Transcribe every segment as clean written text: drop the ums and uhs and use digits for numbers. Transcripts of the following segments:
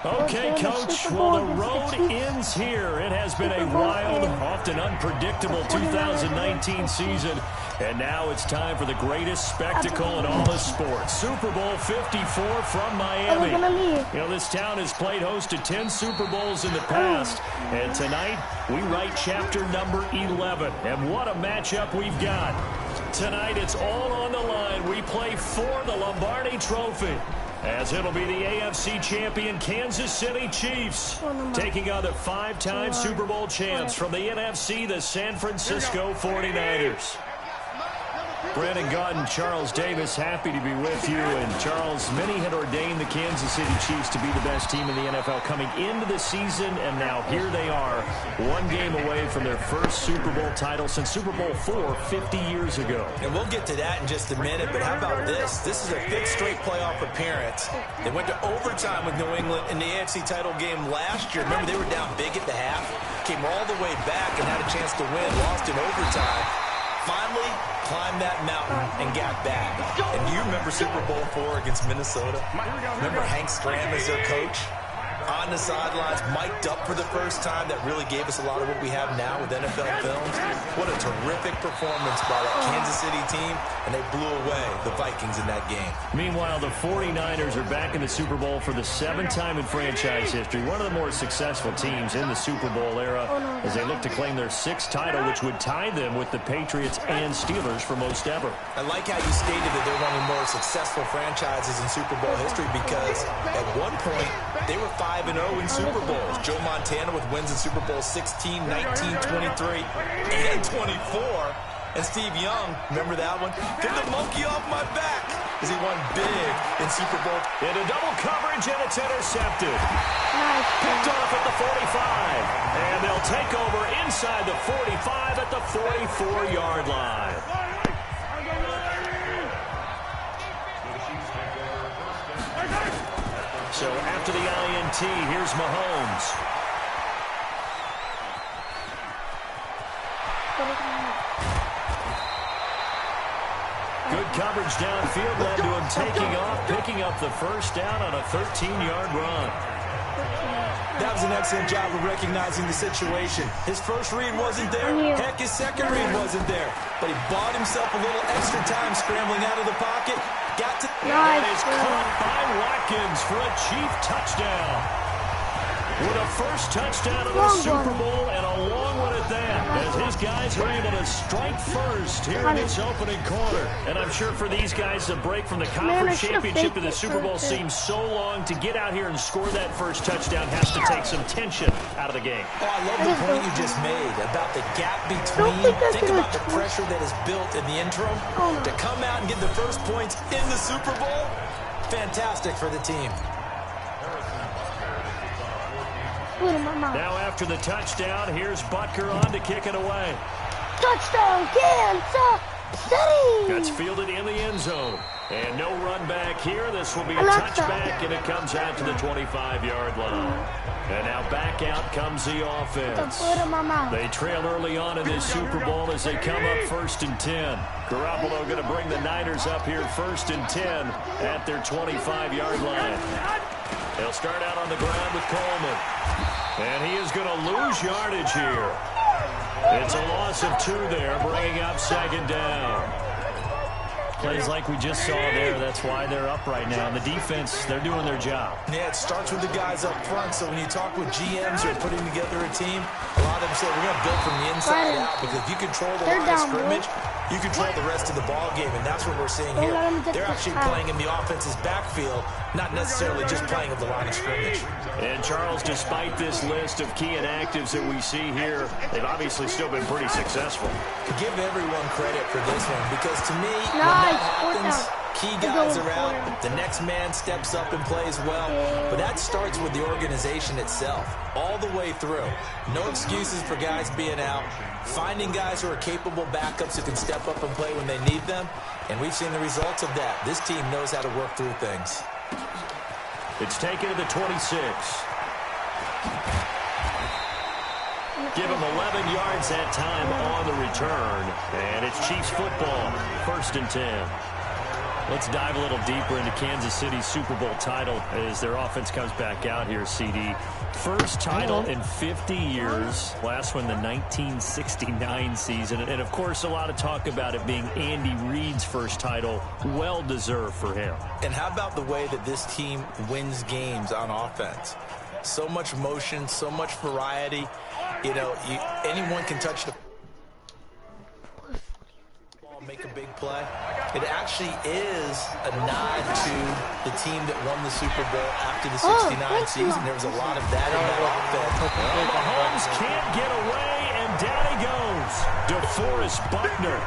Okay, Coach, well, the road ends here. It has been a wild, often unpredictable 2019 season. And now it's time for the greatest spectacle in all of sports. Super Bowl 54 from Miami. You know, this town has played host to 10 Super Bowls in the past. And tonight, we write chapter number 11. And what a matchup we've got. Tonight, it's all on the line. We play for the Lombardi Trophy, as it'll be the AFC champion Kansas City Chiefs taking on the five-time Super Bowl champs from the NFC, the San Francisco 49ers. Brandon Gaudin, Charles Davis, happy to be with you. And Charles, many had ordained the Kansas City Chiefs to be the best team in the NFL coming into the season, and now here they are, one game away from their first Super Bowl title since Super Bowl IV 50 years ago. And we'll get to that in just a minute, but how about this? This is a fifth straight playoff appearance. They went to overtime with New England in the AFC title game last year. Remember, they were down big at the half, came all the way back and had a chance to win, lost in overtime. Finally climbed that mountain and got back. And do you remember Super Bowl IV against Minnesota? Remember Hank Stram as their coach? On the sidelines, mic'd up for the first time. That really gave us a lot of what we have now with NFL films. What a terrific performance by that Kansas City team, and they blew away the Vikings in that game. Meanwhile, the 49ers are back in the Super Bowl for the seventh time in franchise history. One of the more successful teams in the Super Bowl era as they look to claim their sixth title, which would tie them with the Patriots and Steelers for most ever. I like how you stated that they're one of the more successful franchises in Super Bowl history because at one point, they were 5-0 in Super Bowls. Joe Montana with wins in Super Bowl 16, 19, 23, and 24. And Steve Young, remember that one? Get the monkey off my back as he won big in Super Bowl. Into double coverage, and it's intercepted. Picked off at the 45. And they'll take over inside the 45 at the 44-yard line. So after the INT, here's Mahomes. Good coverage downfield led to him taking off, picking up the first down on a 13-yard run. That was an excellent job of recognizing the situation. His first read wasn't there. Heck, his second read wasn't there. But he bought himself a little extra time scrambling out of the pocket. Got to... That is caught by Watkins for a Chief touchdown. With a first touchdown of the Super Bowl and a long one at that, as his guys are able to strike first here in this opening quarter. And I'm sure for these guys, the break from the conference championship to the Super Bowl seems so long. To get out here and score that first touchdown has to take some tension out of the game. Oh, I love the point you just made about the gap between. Think about the pressure that is built in the interim. To come out and get the first points in the Super Bowl, fantastic for the team. Now after the touchdown, here's Butker on to kick it away. Touchdown, Kansas City! That's fielded in the end zone. And no run back here. This will be a touchback, and it comes out to the 25-yard line. And now back out comes the offense. They trail early on in this Super Bowl as they come up 1st and 10. Garoppolo going to bring the Niners up here 1st and 10 at their 25-yard line. They'll start out on the ground with Coleman. And he is going to lose yardage here. It's a loss of 2 there, bringing up 2nd down. Plays like we just saw there. That's why they're up right now. And the defense, they're doing their job. Yeah, it starts with the guys up front. So when you talk with GMs who are putting together a team, a lot of them say we're going to build from the inside out. Because if you control the line of scrimmage, you control the rest of the ball game. And that's what we're seeing here. They're actually playing in the offense's backfield, not necessarily just playing at the line of scrimmage. And Charles, despite this list of key inactives that we see here, they've obviously still been pretty successful. Give everyone credit for this one, because to me, when that happens, key guys are out, the next man steps up and plays well, but that starts with the organization itself, all the way through. No excuses for guys being out, finding guys who are capable backups who can step up and play when they need them, and we've seen the results of that. This team knows how to work through things. It's taken to the 26. Give him 11 yards that time on the return. And it's Chiefs football, 1st and 10. Let's dive a little deeper into Kansas City's Super Bowl title as their offense comes back out here, CD. First title in 50 years. Last one, the 1969 season. And, of course, a lot of talk about it being Andy Reid's first title. Well-deserved for him. And how about the way that this team wins games on offense? So much motion, so much variety. You know, anyone can touch the ball, make a big play. It actually is a nod to the team that won the Super Bowl after the 69 season. There was a lot of that in that offense. Well, Mahomes can't get away, and down he goes. DeForest Buckner.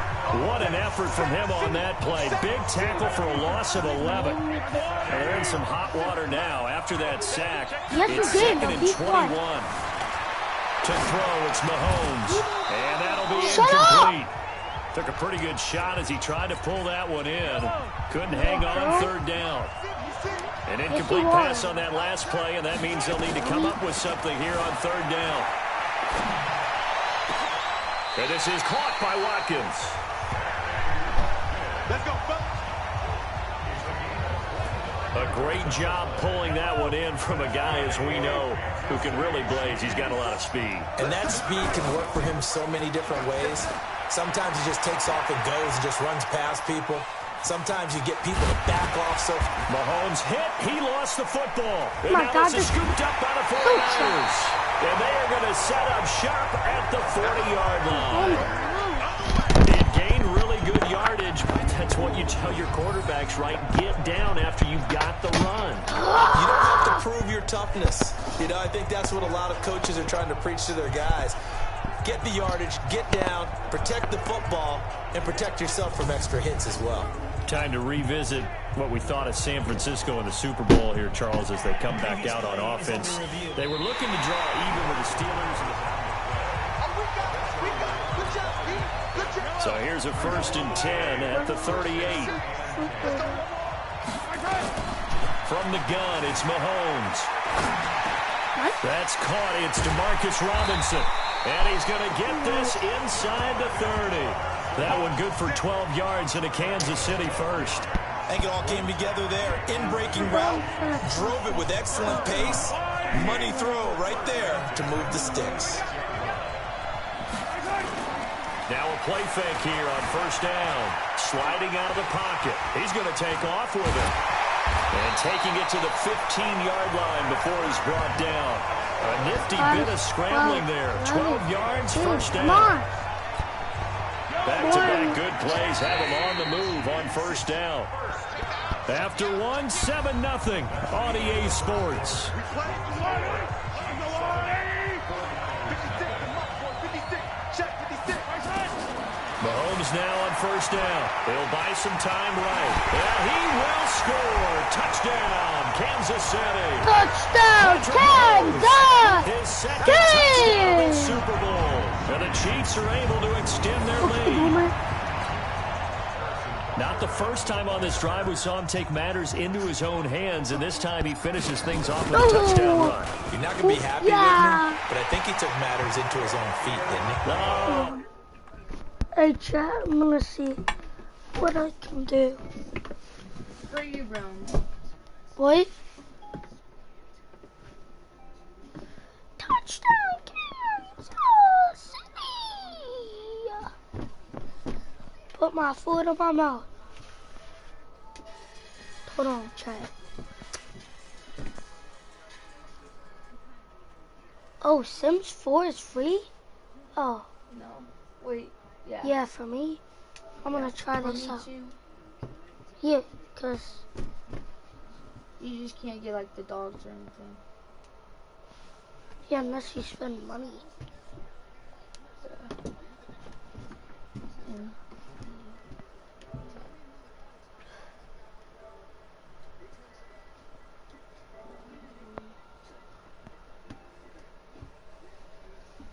What an effort from him on that play. Big tackle for a loss of 11. And they're in some hot water now after that sack. It's 2nd and 21. To throw, it's Mahomes. And that'll be incomplete. Took a pretty good shot as he tried to pull that one in. Couldn't hang on 3rd down. An incomplete pass on that last play, and that means they'll need to come up with something here on 3rd down. And this is caught by Watkins. Let's go. A great job pulling that one in from a guy, as we know, who can really blaze. He's got a lot of speed. And that speed can work for him so many different ways. Sometimes he just takes off and goes and just runs past people. Sometimes you get people to back off. So Mahomes hit. He lost the football. And my now God, this is scooped up by the 49ers. And they are going to set up shop at the 40-yard line. It gained really good yardage, but that's what you tell your quarterbacks, right? Get down after you've got the run. you don't have to prove your toughness. You know, I think that's what a lot of coaches are trying to preach to their guys. Get the yardage, get down, protect the football, and protect yourself from extra hits as well. Time to revisit what we thought of San Francisco in the Super Bowl here, Charles, as they come back out on offense. They were looking to draw even with the Steelers. So here's a 1st and 10 at the 38. From the gun, it's Mahomes. That's caught. It's Demarcus Robinson. And he's going to get this inside the 30. That one good for 12 yards and a Kansas City first. I think it all came together there. In-breaking route, drove it with excellent pace. Money throw right there to move the sticks. Now a play fake here on 1st down. Sliding out of the pocket. He's going to take off with it. And taking it to the 15-yard line before he's brought down. A nifty bit of scrambling there. 12 yards, 1st down. Back-to-back good plays have him on the move on 1st down. After one, 7-0 on EA Sports. Mahomes now on 1st down. He'll buy some time right. And he will score. Touchdown, Kansas City. Touchdown, Kansas His 2nd touchdown in Super Bowl. And the Chiefs are able to extend their lead. Not the first time on this drive we saw him take matters into his own hands, and this time he finishes things off with a touchdown run. You're not going to be happy with me, but I think he took matters into his own feet, didn't he? Hey, chat, I'm gonna see what I can do. For you, Brown. What? Touchdown, Kansas City! Put my foot in my mouth. Hold on, chat. Oh, Sims 4 is free? Oh. No. Wait. Yeah. Yeah, for me. I'm gonna try this out. Too. Yeah, cause you just can't get like the dogs or anything. Yeah, unless you spend money. Yeah.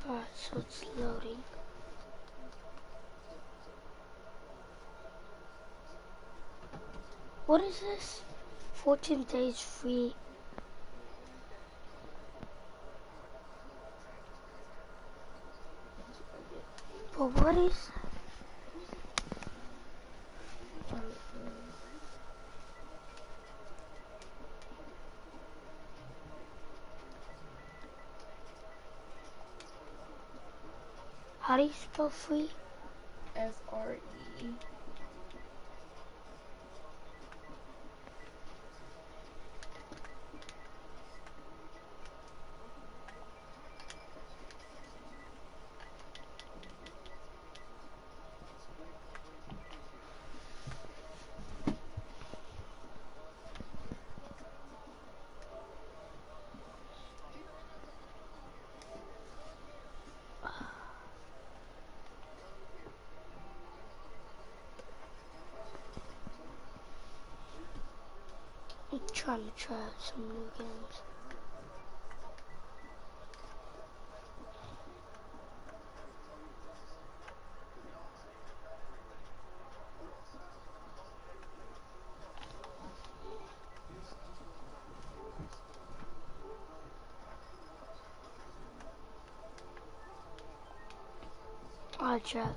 Alright, so it's loading. What is this? 14 days free. But what is that? How do you spell free? F-R-E. I'm trying to try out some new games. Alright, chat.